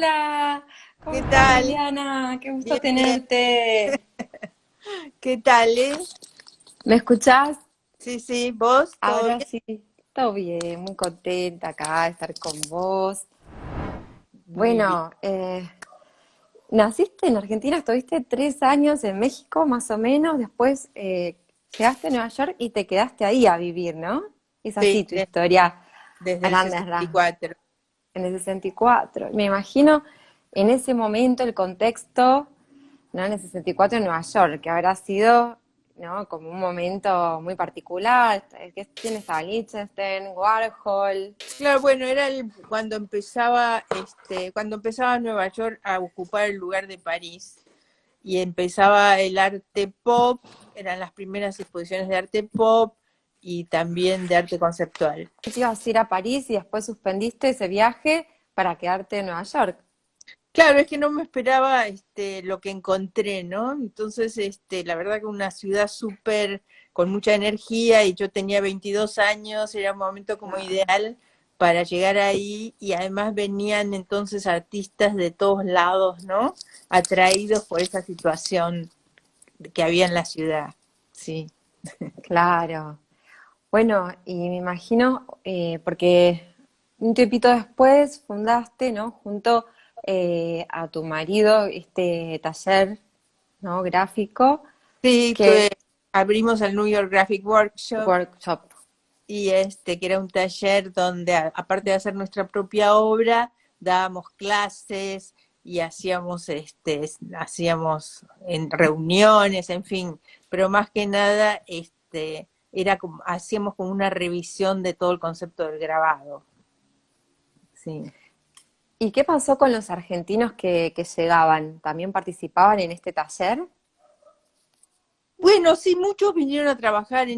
Hola, ¿cómo ¿Qué estás, tal? Liliana? Qué gusto Bien, bien. tenerte. ¿Qué tal, ¿Me escuchás? Sí, sí, ¿vos? ¿Todo Ahora bien? sí, todo bien, muy contenta acá de estar con vos. Muy bien. Bueno, naciste en Argentina, estuviste 3 años en México, más o menos, después llegaste a Nueva York y te quedaste ahí a vivir, ¿no? Es así Sí, tu historia desde a el grandes rasgos. 64. En el 64. Me imagino en ese momento el contexto, ¿no? En el 64 en Nueva York, que habrá sido, ¿no? Como un momento muy particular, que tienes a Liechtenstein, Warhol. Claro, bueno, era cuando empezaba Nueva York a ocupar el lugar de París y empezaba el arte pop, eran las primeras exposiciones de arte pop y también de arte conceptual. Te ibas a ir a París y después suspendiste ese viaje para quedarte en Nueva York. Claro, es que no me esperaba lo que encontré, ¿no? Entonces, la verdad que una ciudad súper con mucha energía y yo tenía 22 años, era un momento como Claro. ideal para llegar ahí y además venían entonces artistas de todos lados, ¿no? Atraídos por esa situación que había en la ciudad, sí. Claro. Bueno, y me imagino, porque un tiempito después fundaste, ¿no? Junto a tu marido, este taller, ¿no? Gráfico, Sí, que abrimos el New York Graphic Workshop workshop. y que era un taller donde aparte de hacer nuestra propia obra, dábamos clases y hacíamos en reuniones, en fin, pero más que nada era como, hacíamos como una revisión de todo el concepto del grabado. Sí. ¿Y qué pasó con los argentinos que llegaban? ¿También participaban en este taller? Bueno, sí, muchos vinieron a trabajar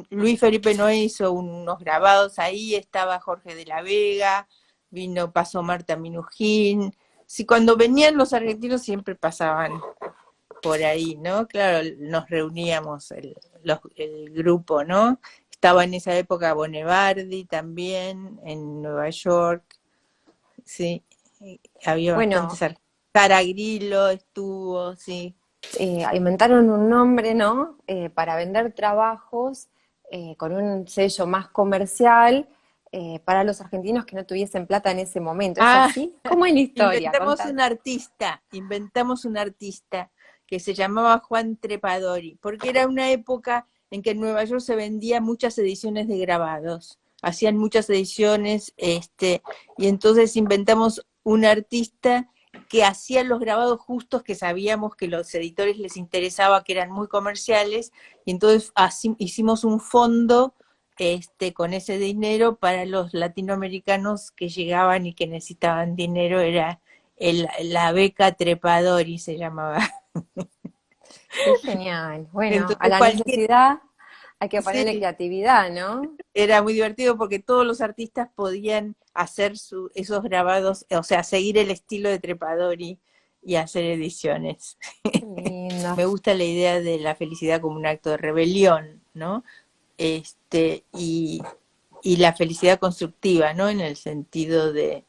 Luis Felipe Noé hizo unos grabados ahí, estaba Jorge de la Vega, pasó Marta Minujín. Sí, cuando venían los argentinos siempre pasaban por ahí, ¿no? Claro, nos reuníamos el grupo, ¿no? Estaba en esa época Bonevardi también en Nueva York, sí, había Bueno, bastantes argentinos. Sara Grillo estuvo, sí. inventaron un nombre, ¿no? Para vender trabajos con un sello más comercial para los argentinos que no tuviesen plata en ese momento. ¿Es Ah, así? ¿Cómo es la historia? inventamos un artista que se llamaba Juan Trepadori, porque era una época en que en Nueva York se vendían muchas ediciones de grabados, hacían muchas ediciones, y entonces inventamos un artista que hacía los grabados justos que sabíamos que los editores les interesaba, que eran muy comerciales, y entonces así, hicimos un fondo con ese dinero para los latinoamericanos que llegaban y que necesitaban dinero, era la beca Trepadori se llamaba. Qué genial. Bueno, a Entonces la necesidad hay que ponerle sí, creatividad, ¿no? era muy divertido porque todos los artistas podían hacer esos grabados, o sea, seguir el estilo de Trepadori y hacer ediciones. Qué lindo. Me gusta la idea de la felicidad como un acto de rebelión, ¿no? Y la felicidad constructiva, ¿no? En el sentido de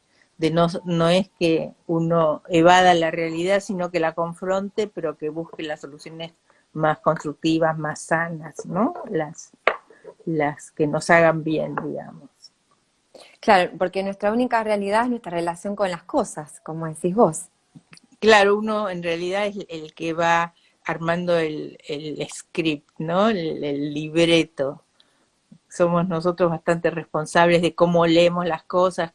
no es que uno evada la realidad, sino que la confronte, pero que busque las soluciones más constructivas, más sanas, ¿no? Las que nos hagan bien, digamos. Claro, porque nuestra única realidad es nuestra relación con las cosas, como decís vos. Claro, uno en realidad es el que va armando el script, ¿no? El libreto. Somos nosotros bastante responsables de cómo leemos las cosas,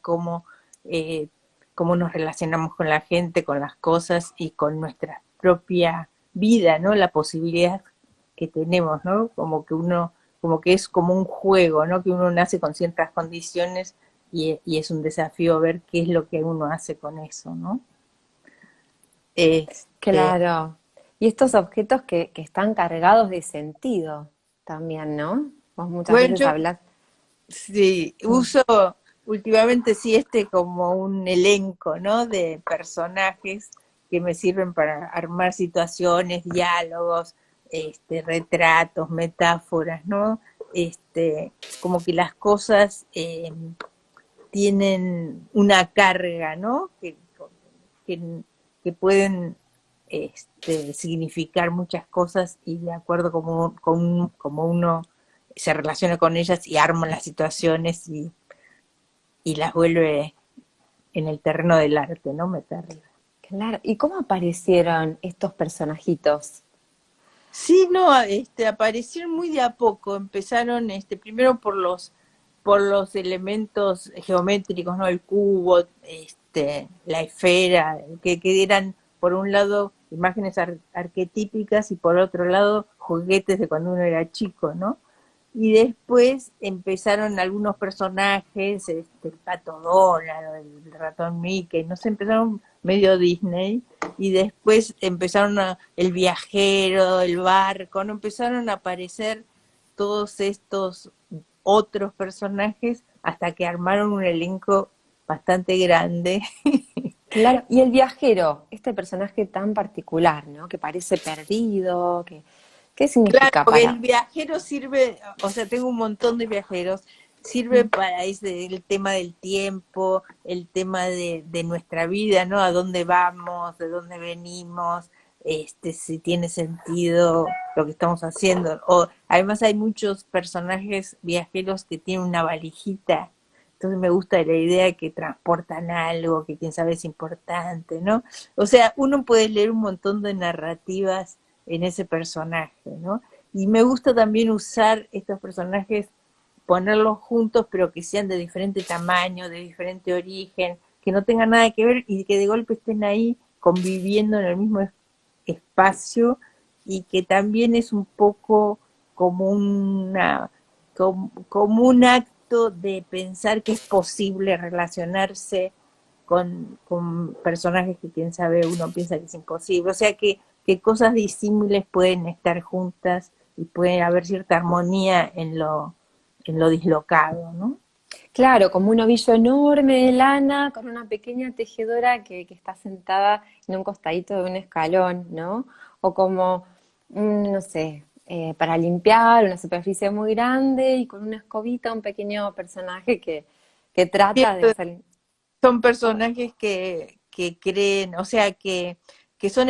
eh, cómo nos relacionamos con la gente, con las cosas y con nuestra propia vida, ¿no? La posibilidad que tenemos, ¿no? Como que es como un juego, ¿no? Que uno nace con ciertas condiciones y es un desafío ver qué es lo que uno hace con eso, ¿no? Este, Claro. Y estos objetos que están cargados de sentido también, ¿no? Vos muchas bueno, veces yo hablas. sí, Mm. uso últimamente sí como un elenco, ¿no? De personajes que me sirven para armar situaciones, diálogos, retratos, metáforas, ¿no? Como que las cosas tienen una carga, ¿no? que pueden significar muchas cosas y de acuerdo como uno se relaciona con ellas y arma las situaciones y las vuelve en el terreno del arte, ¿no? Meterlas. Claro. ¿Y cómo aparecieron estos personajitos? Sí, no, aparecieron muy de a poco, empezaron primero por los elementos geométricos, ¿no? El cubo, la esfera, que eran por un lado imágenes arquetípicas y por otro lado juguetes de cuando uno era chico, ¿no? Y después empezaron algunos personajes, el pato Donald, el ratón Mickey, no sé, empezaron medio Disney, y después empezaron el viajero, el barco, no empezaron a aparecer todos estos otros personajes hasta que armaron un elenco bastante grande. Claro, y el viajero, este personaje tan particular, ¿no? Que parece perdido, ¿qué Claro, significa porque el para? viajero sirve, o sea, tengo un montón de viajeros, sirve para el tema del tiempo, el tema de nuestra vida, ¿no? A dónde vamos, de dónde venimos, si tiene sentido lo que estamos haciendo. O además hay muchos personajes viajeros que tienen una valijita, entonces me gusta la idea de que transportan algo, que quién sabe es importante, ¿no? O sea, uno puede leer un montón de narrativas en ese personaje, ¿no? Y me gusta también usar estos personajes, ponerlos juntos, pero que sean de diferente tamaño, de diferente origen, que no tengan nada que ver y que de golpe estén ahí conviviendo en el mismo espacio y que también es un poco como como un acto de pensar que es posible relacionarse con personajes que quién sabe uno piensa que es imposible, o sea que cosas disímiles pueden estar juntas y puede haber cierta armonía en lo dislocado, ¿no? Claro, como un ovillo enorme de lana con una pequeña tejedora que está sentada en un costadito de un escalón, ¿no? O como, no sé, para limpiar una superficie muy grande y con una escobita un pequeño personaje que trata de hacer... Son personajes que creen, o sea, que son,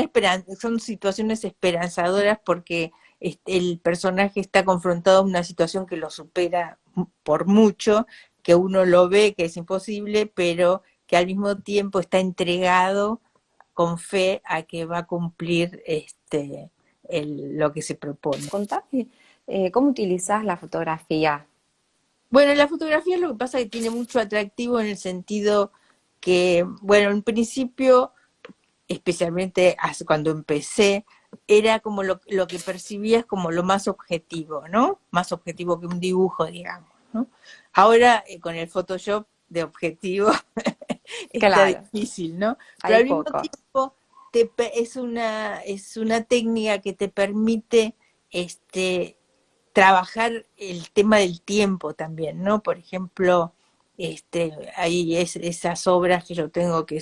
son situaciones esperanzadoras porque el personaje está confrontado a una situación que lo supera por mucho, que uno lo ve que es imposible, pero que al mismo tiempo está entregado con fe a que va a cumplir lo que se propone. Contame, ¿cómo utilizás la fotografía? Bueno, la fotografía lo que pasa es que tiene mucho atractivo en el sentido que, bueno, en principio, especialmente cuando empecé, era como lo que percibías como lo más objetivo, ¿no? Más objetivo que un dibujo, digamos, ¿no? Ahora, con el Photoshop de objetivo, está Claro, difícil, ¿no? Pero hay al mismo pocos. tiempo es una técnica que te permite trabajar el tema del tiempo también, ¿no? Por ejemplo, hay esas obras que yo tengo que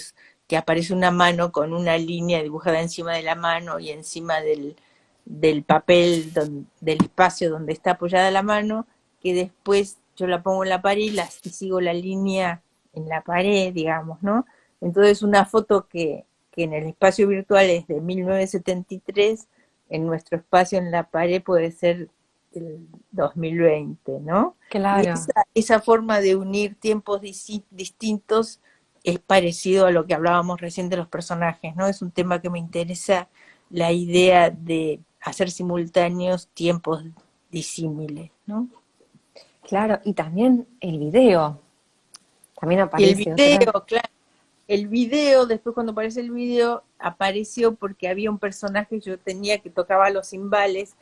aparece una mano con una línea dibujada encima de la mano y encima del papel, del espacio donde está apoyada la mano, que después yo la pongo en la pared y sigo la línea en la pared, digamos, ¿no? Entonces una foto que en el espacio virtual es de 1973, en nuestro espacio en la pared puede ser el 2020, ¿no? Y Claro. esa forma de unir tiempos distintos es parecido a lo que hablábamos recién de los personajes, ¿no? Es un tema que me interesa, la idea de hacer simultáneos tiempos disímiles, ¿no? Claro, y también el video, también Y el aparece otra. video, claro, el video, después cuando aparece el video, apareció porque había un personaje, yo tenía que tocaba los cimbales,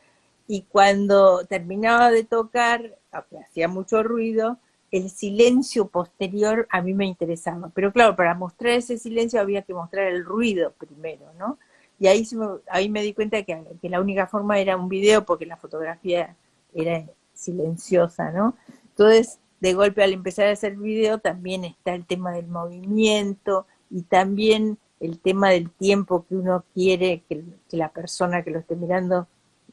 y cuando terminaba de tocar, aunque hacía mucho ruido, el silencio posterior a mí me interesaba. Pero claro, para mostrar ese silencio había que mostrar el ruido primero, ¿no? Y ahí me di cuenta que la única forma era un video porque la fotografía era silenciosa, ¿no? Entonces, de golpe al empezar a hacer video también está el tema del movimiento y también el tema del tiempo que uno quiere que la persona que lo esté mirando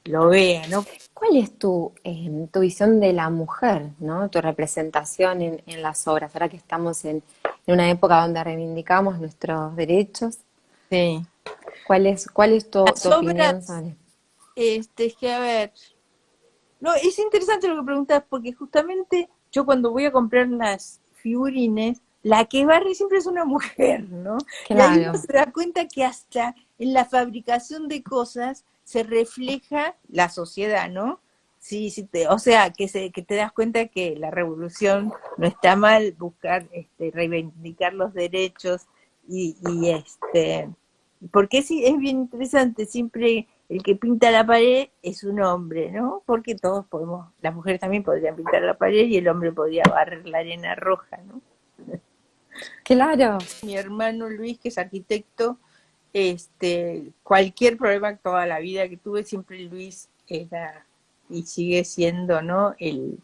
lo vea, ¿no? ¿Cuál es tu visión de la mujer, ¿no? Tu representación en las obras, ahora que estamos en una época donde reivindicamos nuestros derechos? Sí. Cuál es tu Las opinión obras, sobre? es que a ver, no, es interesante lo que preguntas porque justamente yo cuando voy a comprar las figurines, la que barre siempre es una mujer, ¿no? Y ahí uno Claro, se da cuenta que hasta en la fabricación de cosas se refleja la sociedad, ¿no? Sí, sí, o sea, que te das cuenta que la revolución no está mal buscar, reivindicar los derechos y porque sí, es bien interesante, siempre el que pinta la pared es un hombre, ¿no? Porque todos podemos, las mujeres también podrían pintar la pared y el hombre podría barrer la arena roja, ¿no? claro. Mi hermano Luis, que es arquitecto, cualquier problema toda la vida que tuve, siempre Luis era y sigue siendo, ¿no? El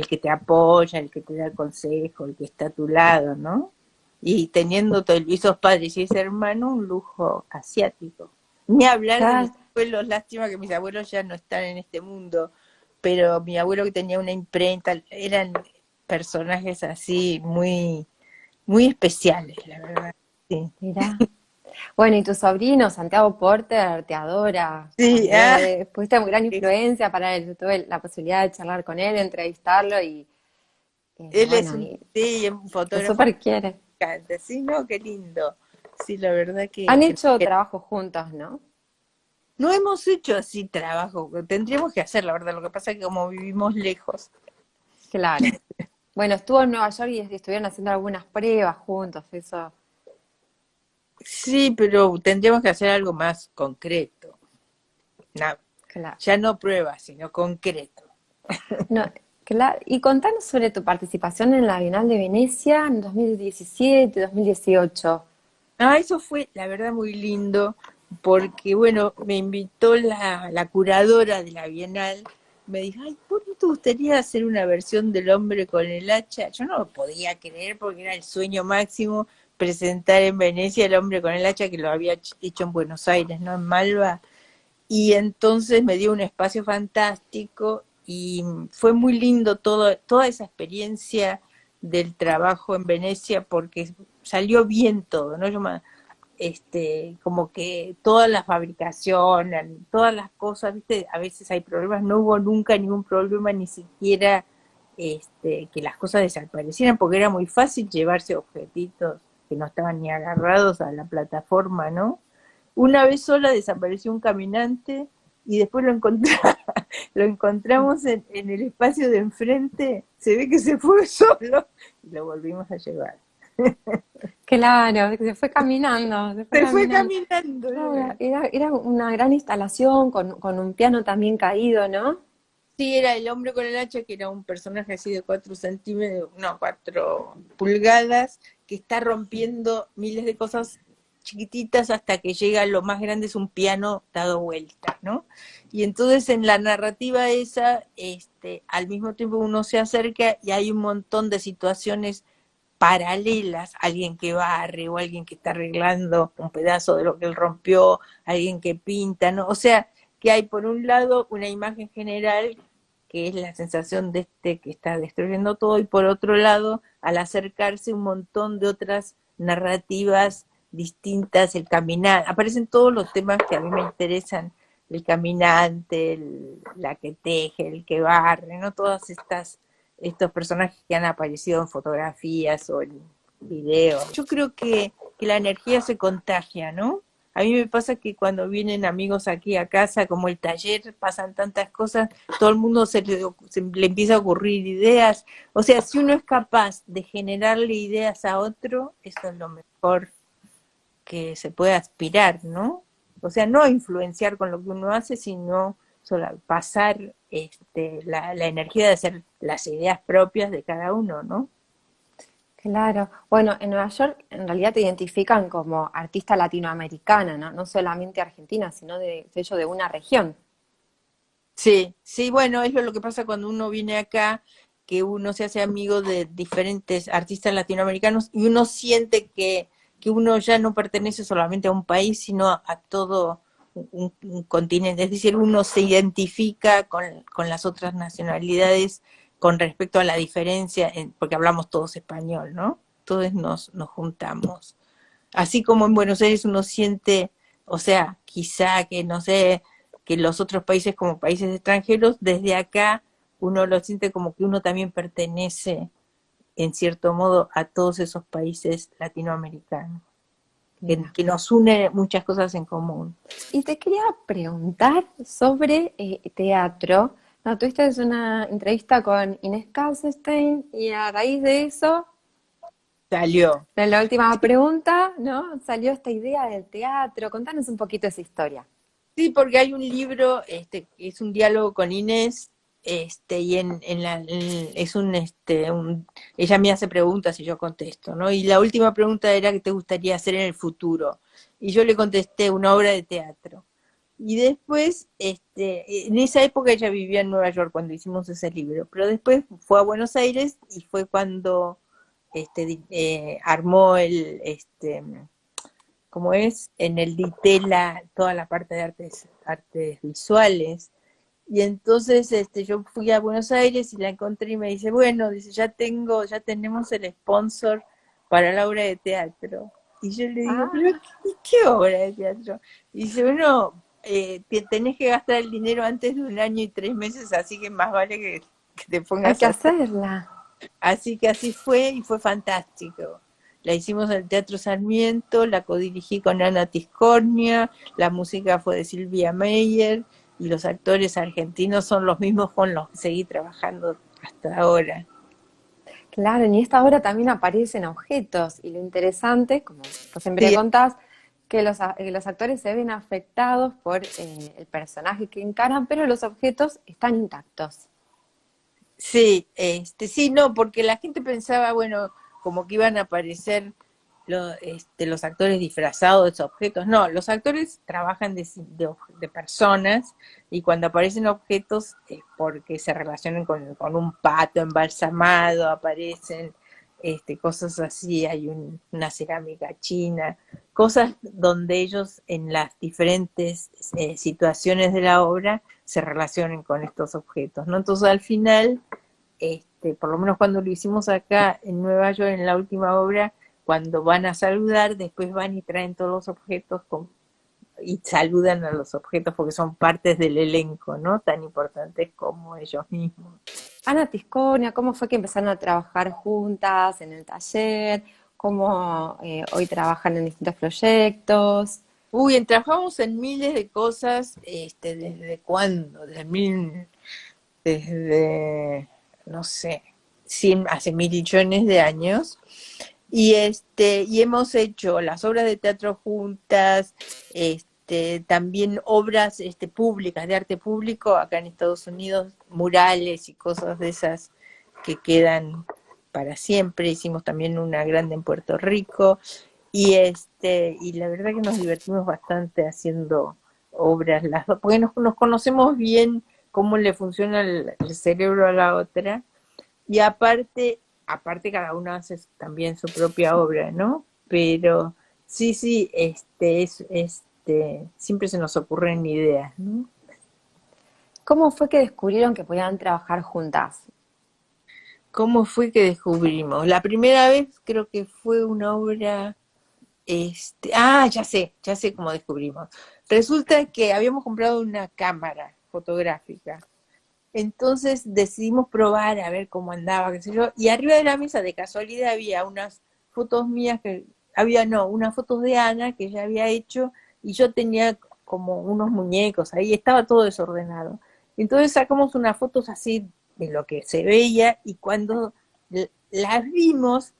que te apoya, el que te da el consejo, el que está a tu lado, ¿no? Y teniendo todo, esos padres y ese hermano, un lujo asiático. Ni hablar de mis Claro. abuelos, lástima que mis abuelos ya no están en este mundo, pero mi abuelo que tenía una imprenta, eran personajes así muy, muy especiales, la verdad. Sí. Mira. Bueno, y tu sobrino, Santiago Porter, te adora Sí, también. Fuiste una gran influencia para él. Yo tuve la posibilidad de charlar con él, entrevistarlo y él es bueno, un, y sí, es un te fotógrafo que súper quiere. me encanta. Sí, no, qué lindo. Sí, la verdad Han que hecho trabajo juntos, ¿no? no hemos hecho así trabajo. Tendríamos que hacer, la verdad. Lo que pasa es que como vivimos lejos. Claro. Bueno, estuvo en Nueva York y estuvieron haciendo algunas pruebas juntos, eso. Sí, pero tendríamos que hacer algo más concreto. No, Claro. ya no pruebas, sino concreto. No, claro. Y contanos sobre tu participación en la Bienal de Venecia en 2017, 2018. Ah, eso fue, la verdad, muy lindo, porque, bueno, me invitó la curadora de la Bienal, me dijo, ay, ¿por qué te gustaría hacer una versión del hombre con el hacha? Yo no lo podía creer porque era el sueño máximo presentar en Venecia el hombre con el hacha que lo había hecho en Buenos Aires, ¿no? En Malva. Y entonces me dio un espacio fantástico y fue muy lindo toda esa experiencia del trabajo en Venecia porque salió bien todo, ¿no? Como que toda la fabricación, todas las cosas, ¿viste? A veces hay problemas, no hubo nunca ningún problema, ni siquiera que las cosas desaparecieran, porque era muy fácil llevarse objetitos que no estaban ni agarrados a la plataforma, ¿no? Una vez sola desapareció un caminante y después lo encontramos en el espacio de enfrente, se ve que se fue solo y lo volvimos a llevar. Claro, se fue caminando, se fue Se fue caminando. caminando. Claro, era una gran instalación con un piano también caído, ¿no? Sí, era el hombre con el hacha, que era un personaje así de 4 centímetros, no, 4 pulgadas, que está rompiendo miles de cosas chiquititas hasta que llega a lo más grande, es un piano dado vuelta, ¿no? Y entonces en la narrativa esa, al mismo tiempo uno se acerca y hay un montón de situaciones paralelas, alguien que barre o alguien que está arreglando un pedazo de lo que él rompió, alguien que pinta, ¿no? O sea, que hay por un lado una imagen general que es la sensación de que está destruyendo todo, y por otro lado, al acercarse un montón de otras narrativas distintas, el caminar, aparecen todos los temas que a mí me interesan, el caminante, la que teje, el que barre, ¿no? Todas estos personajes que han aparecido en fotografías o en videos. Yo creo que la energía se contagia, ¿no? A mí me pasa que cuando vienen amigos aquí a casa, como el taller, pasan tantas cosas, todo el mundo se le empieza a ocurrir ideas. O sea, si uno es capaz de generarle ideas a otro, eso es lo mejor que se puede aspirar, ¿no? O sea, no influenciar con lo que uno hace, sino solo pasar la energía de hacer las ideas propias de cada uno, ¿no? Claro. Bueno, en Nueva York en realidad te identifican como artista latinoamericana, ¿no? No solamente argentina, sino de sello de una región. Sí, sí, bueno, es lo que pasa cuando uno viene acá, que uno se hace amigo de diferentes artistas latinoamericanos y uno siente que uno ya no pertenece solamente a un país, sino a todo un continente. Es decir, uno se identifica con las otras nacionalidades con respecto a la diferencia, porque hablamos todos español, ¿no? Todos nos juntamos. Así como en Buenos Aires uno siente, o sea, quizá que no sé, que los otros países como países extranjeros, desde acá uno lo siente como que uno también pertenece en cierto modo a todos esos países latinoamericanos, Mira. que nos une muchas cosas en común. Y te quería preguntar sobre teatro. No, tuviste una entrevista con Inés Kassenstein y a raíz de eso, Salió. en la última pregunta, ¿no? Salió esta idea del teatro. Contanos un poquito esa historia. Sí, porque hay un libro, que es un diálogo con Inés, y es ella me hace preguntas y yo contesto, ¿no? Y la última pregunta era ¿qué te gustaría hacer en el futuro? Y yo le contesté una obra de teatro. Y después, en esa época ella vivía en Nueva York cuando hicimos ese libro, pero después fue a Buenos Aires y fue cuando armó como es, en el Ditela, toda la parte de artes visuales. Y entonces yo fui a Buenos Aires y la encontré y me dice, bueno, dice, ya tenemos el sponsor para la obra de teatro. Y yo le digo, pero Ah, ¿qué obra de teatro? Y dice, bueno, tenés que gastar el dinero antes de 1 año y 3 meses, así que más vale que te hay pongas que a hacer. hacerla. Así que así fue y fue fantástico. La hicimos en el Teatro Sarmiento, la codirigí con Ana Tiscornia, la música fue de Silvia Meyer y los actores argentinos son los mismos con los que seguí trabajando hasta ahora. Claro, y en esta obra también aparecen objetos. Y lo interesante, como vos siempre Sí, contás, que los actores se ven afectados por el personaje que encaran, pero los objetos están intactos. sí, sí, no, porque la gente pensaba, bueno, como que iban a aparecer los actores disfrazados de esos objetos. No, los actores trabajan de personas y cuando aparecen objetos es porque se relacionan con un pato embalsamado, aparecen cosas así, hay una cerámica china, cosas donde ellos en las diferentes situaciones de la obra se relacionen con estos objetos, ¿no? Entonces al final, por lo menos cuando lo hicimos acá en Nueva York en la última obra, cuando van a saludar, después van y traen todos los objetos y saludan a los objetos porque son partes del elenco, ¿no? Tan importantes como ellos mismos. Ana Tiscornia, ¿cómo fue que empezaron a trabajar juntas en el taller? ¿Cómo hoy trabajan en distintos proyectos? Uy, trabajamos en miles de cosas, ¿desde cuándo? Desde, no sé, hace millones de años. Y hemos hecho las obras de teatro juntas, también obras públicas, de arte público, acá en Estados Unidos, murales y cosas de esas que quedan para siempre. Hicimos también una grande en Puerto Rico, y la verdad que nos divertimos bastante haciendo obras las dos, porque nos conocemos bien cómo le funciona el cerebro a la otra, y aparte cada uno hace también su propia obra, ¿no? Pero sí, sí, siempre se nos ocurren ideas, ¿no? ¿Cómo fue que descubrieron que podían trabajar juntas? ¿Cómo fue que descubrimos? La primera vez creo que fue una obra, ya sé cómo descubrimos. Resulta que habíamos comprado una cámara fotográfica. Entonces decidimos probar a ver cómo andaba, qué sé yo, y arriba de la mesa de casualidad había unas fotos mías unas fotos de Ana que ella había hecho, y yo tenía como unos muñecos ahí, estaba todo desordenado. Entonces sacamos unas fotos así de lo que se veía, y cuando las vimos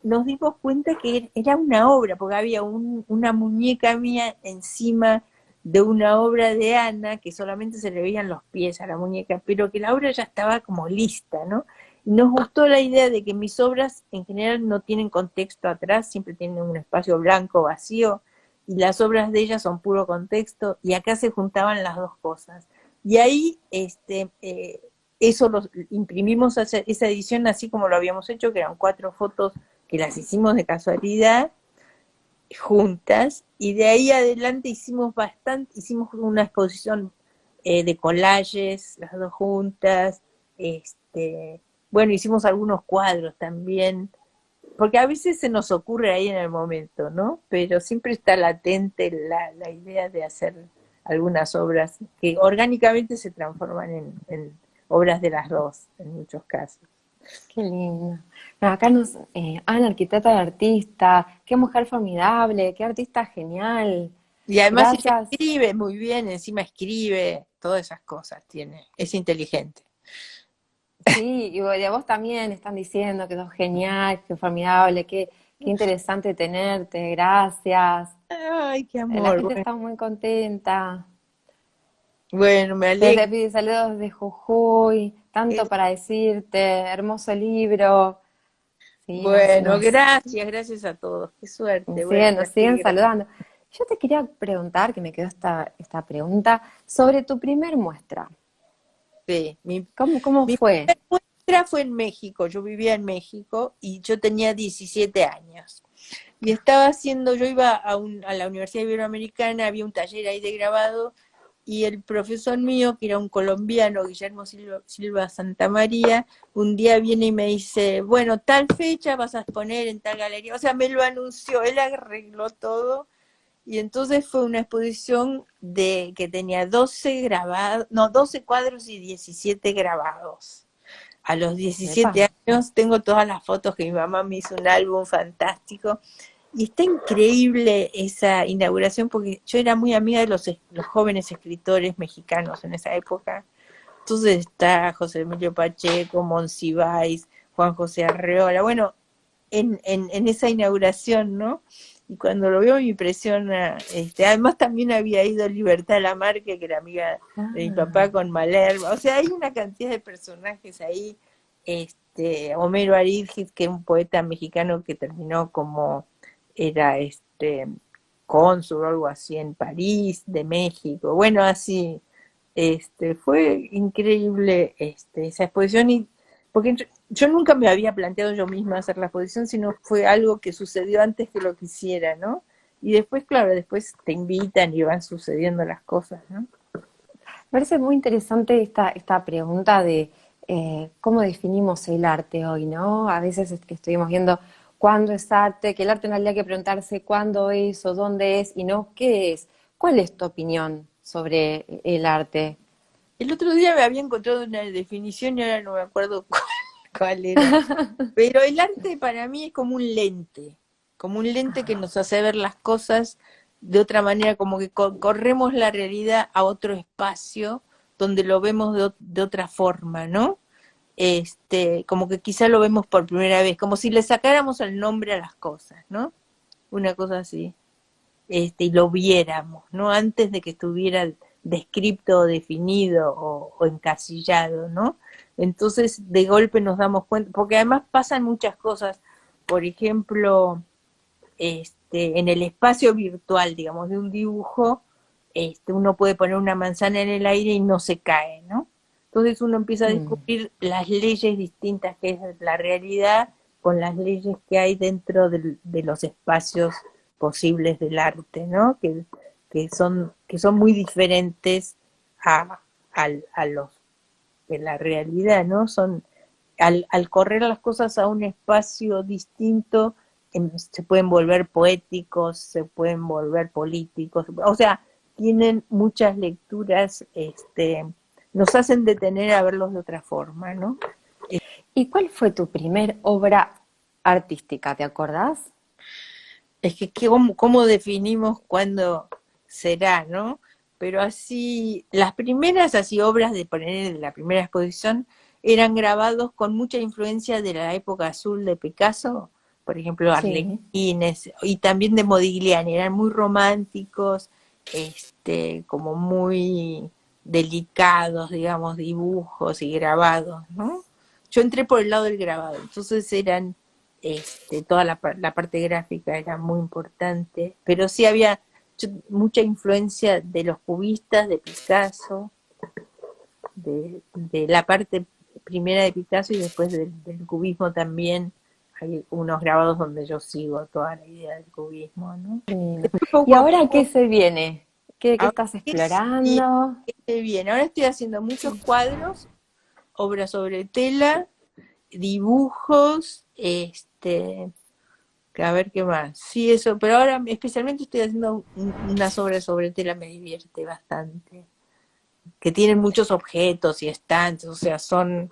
nos dimos cuenta que era una obra, porque había una muñeca mía encima de una obra de Ana, que solamente se le veían los pies a la muñeca, pero que la obra ya estaba como lista, ¿no? Y nos gustó la idea de que mis obras en general no tienen contexto atrás, siempre tienen un espacio blanco vacío, y las obras de ella son puro contexto, y acá se juntaban las dos cosas. Y ahí eso lo imprimimos, esa edición así como lo habíamos hecho, que eran 4 fotos que las hicimos de casualidad juntas, y de ahí adelante hicimos una exposición de collages, las dos juntas, bueno, hicimos algunos cuadros también, porque a veces se nos ocurre ahí en el momento, ¿no? Pero siempre está latente la idea de hacer algunas obras que orgánicamente se transforman en obras de las dos, en muchos casos. Qué lindo. No, acá Ana, arquitecta y artista, qué mujer formidable, qué artista genial. Y además ella Gracias. escribe muy bien, encima escribe, todas esas cosas tiene, es inteligente. Sí, y de vos también están diciendo que sos genial, que formidable, qué interesante tenerte, gracias. Ay, qué La amor. gente está muy contenta. Bueno, me Te alegro. pide saludos de Jujuy, tanto para decirte, hermoso libro. Sí, Bueno, gracias, gracias a todos. Qué suerte. Bueno, me nos siguen alegro. saludando. Yo te quería preguntar, que me quedó esta pregunta, sobre tu primer muestra. Sí, mi ¿Cómo fue? primera muestra fue en México. Yo vivía en México y yo tenía 17 años. Y estaba haciendo, yo iba a la Universidad Iberoamericana, había un taller ahí de grabado, y el profesor mío, que era un colombiano, Guillermo Silva Santamaría, un día viene y me dice, bueno, tal fecha vas a exponer en tal galería. O sea, me lo anunció, él arregló todo. Y entonces fue una exposición que tenía 12 grabados, no, 12 cuadros y 17 grabados. A los Epa. 17 años tengo todas las fotos que mi mamá me hizo un álbum fantástico. Y está increíble esa inauguración porque yo era muy amiga de los jóvenes escritores mexicanos en esa época. Entonces está José Emilio Pacheco, Monsiváis, Juan José Arreola. Bueno, en esa inauguración, ¿no? Y cuando lo veo me impresiona, además también había ido Libertad Lamarque, que era amiga de mi papá, Ah, con Malerba, o sea, hay una cantidad de personajes ahí, Homero Aridgis, que es un poeta mexicano que terminó como, era cónsul o algo así en París, de México, bueno, así, fue increíble esa exposición, y porque yo nunca me había planteado yo misma hacer la exposición, sino fue algo que sucedió antes que lo quisiera, ¿no? Y después, claro, después te invitan y van sucediendo las cosas, ¿no? me parece muy interesante esta pregunta de cómo definimos el arte hoy, ¿no? A veces estuvimos viendo cuándo es arte, que el arte en realidad hay que preguntarse cuándo es o dónde es y no qué es. ¿Cuál es tu opinión sobre el arte? El otro día me había encontrado una definición y ahora no me acuerdo cuál era. Pero el arte para mí es como un lente que nos hace ver las cosas de otra manera, como que corremos la realidad a otro espacio donde lo vemos de otra forma, ¿no? Como que quizá lo vemos por primera vez, como si le sacáramos el nombre a las cosas, ¿no? Una cosa así, y lo viéramos, ¿no? Antes de que estuviera descripto o definido o encasillado, ¿no? Entonces, de golpe nos damos cuenta, porque además pasan muchas cosas, por ejemplo, en el espacio virtual, digamos, de un dibujo, uno puede poner una manzana en el aire y no se cae, ¿no? Entonces uno empieza a Mm. descubrir las leyes distintas que es la realidad con las leyes que hay dentro de los espacios posibles del arte, ¿no? Que son muy diferentes a los de la realidad, ¿no? Al correr las cosas a un espacio distinto, se pueden volver poéticos, se pueden volver políticos, o sea, tienen muchas lecturas, nos hacen detener a verlos de otra forma, ¿no? ¿Y cuál fue tu primer obra artística? ¿Te acordás? Es que cómo definimos cuándo será, ¿no? Pero así, las primeras así obras de poner en la primera exposición eran grabados con mucha influencia de la época azul de Picasso, por ejemplo, Sí. Arlequines, y también de Modigliani, eran muy románticos, como muy delicados, digamos, dibujos y grabados, ¿no? Yo entré por el lado del grabado, entonces eran toda la parte gráfica era muy importante, pero sí había mucha influencia de los cubistas, de Picasso, de la parte primera de Picasso y después del cubismo también. Hay unos grabados donde yo sigo toda la idea del cubismo, ¿no? Lindo. ¿Y Poco a ahora qué poco, se viene? ¿Qué ahora estás que sí, explorando? bien, ahora estoy haciendo muchos cuadros, obras sobre tela, dibujos, A ver qué más. Sí, eso, pero ahora especialmente estoy haciendo unas obras sobre tela, me divierte bastante. Que tienen muchos objetos y estantes, o sea, son,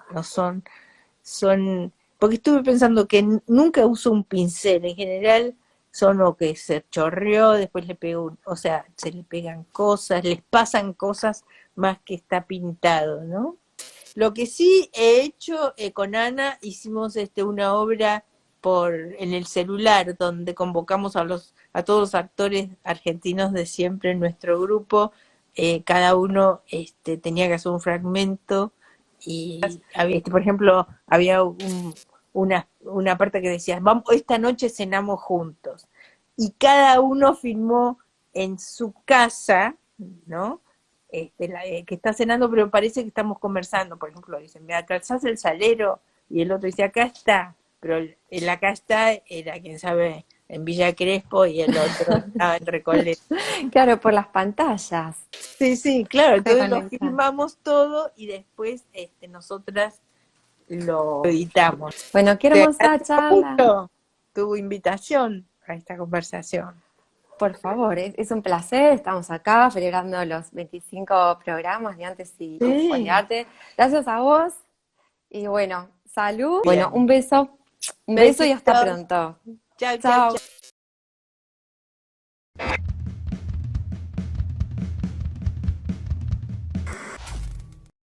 porque estuve pensando que nunca uso un pincel, en general son o que se chorreó, después le pego, o sea, se le pegan cosas, les pasan cosas más que está pintado, ¿no? Lo que sí he hecho con Ana, hicimos una obra en el celular, donde convocamos a todos los actores argentinos de siempre en nuestro grupo. Cada uno tenía que hacer un fragmento y, por ejemplo, había una parte que decía, vamos, esta noche cenamos juntos. Y cada uno filmó en su casa, ¿no? Que está cenando, pero parece que estamos conversando. Por ejemplo, dicen, ¿me alcanzás el salero? Y el otro dice, acá está. Pero el acá está era, quién sabe, en Villa Crespo, y el otro estaba en Recoleta. Claro, por las pantallas. Sí, sí, claro. Se Entonces lo conecta. filmamos todo y después nosotras lo editamos. Bueno, qué Te hermosa agradezco charla. mucho tu invitación a esta conversación. Por favor, es un placer. Estamos acá celebrando los 25 programas de Antes y Después de Sí. Arte. Gracias a vos. Y bueno, salud. Bien. Bueno, un beso y hasta Besitos. pronto. Chao, chao, Chao. chao.